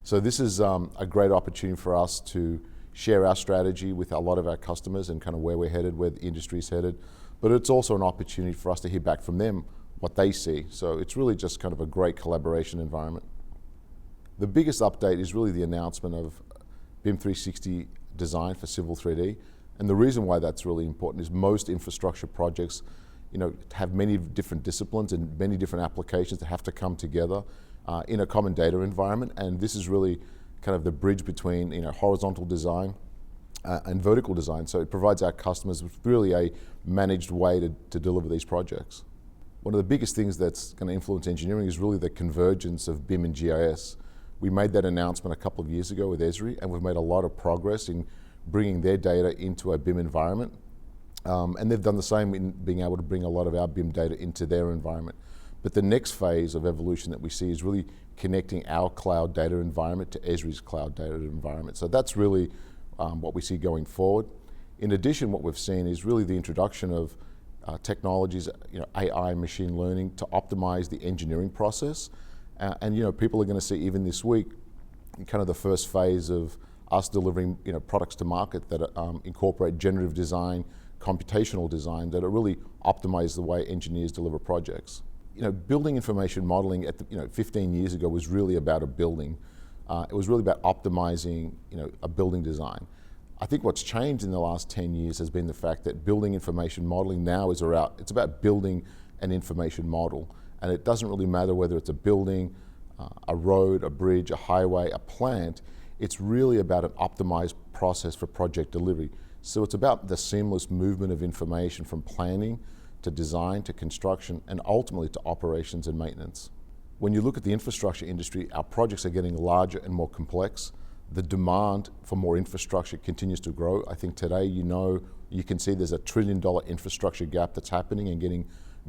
So this is a great opportunity for us to share our strategy with a lot of our customers and kind of where we're headed, where the industry is headed. But it's also an opportunity for us to hear back from them what they see. So it's really just kind of a great collaboration environment. The biggest update is really the announcement of BIM 360 design for Civil 3D. And the reason why that's really important is most infrastructure projects, have many different disciplines and many different applications that have to come together in a common data environment. And this is really kind of the bridge between horizontal design and vertical design. So it provides our customers with really a managed way to deliver these projects. One of the biggest things that's going to influence engineering is really the convergence of BIM and GIS. We made that announcement a couple of years ago with Esri, and we've made a lot of progress in bringing their data into a BIM environment. And they've done the same in being able to bring a lot of our BIM data into their environment. But the next phase of evolution that we see is really connecting our cloud data environment to Esri's cloud data environment. So that's really what we see going forward. In addition, what we've seen is really the introduction of technologies, AI, machine learning, to optimize the engineering process. And people are going to see even this week kind of the first phase of us delivering products to market that incorporate generative design, computational design, that are really optimize the way engineers deliver projects. Building information modeling 15 years ago was really about a building. It was really about optimizing a building design. I think what's changed in the last 10 years has been the fact that building information modeling now it's about building an information model. And it doesn't really matter whether it's a building, a road, a bridge, a highway, a plant. It's really about an optimized process for project delivery. So it's about the seamless movement of information from planning to design to construction and ultimately to operations and maintenance. When you look at the infrastructure industry, our projects are getting larger and more complex. The demand for more infrastructure continues to grow. I think today, you can see there's $1 trillion infrastructure gap that's happening and getting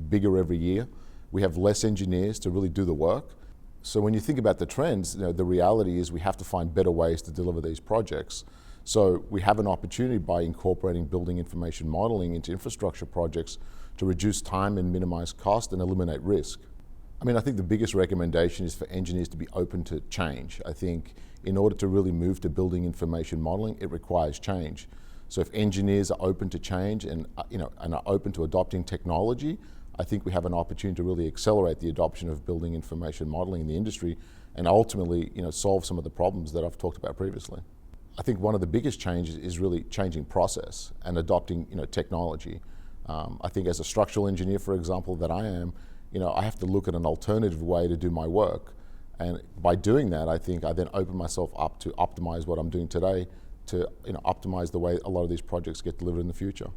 bigger every year. We have less engineers to really do the work. So when you think about the trends, the reality is we have to find better ways to deliver these projects. So we have an opportunity by incorporating building information modeling into infrastructure projects to reduce time and minimize cost and eliminate risk. I think the biggest recommendation is for engineers to be open to change. I think in order to really move to building information modeling, it requires change. So if engineers are open to change and are open to adopting technology, I think we have an opportunity to really accelerate the adoption of building information modeling in the industry and ultimately solve some of the problems that I've talked about previously. I think one of the biggest changes is really changing process and adopting technology. I think as a structural engineer, for example, that I am, I have to look at an alternative way to do my work. And by doing that, I think I then open myself up to optimize what I'm doing today to optimize the way a lot of these projects get delivered in the future.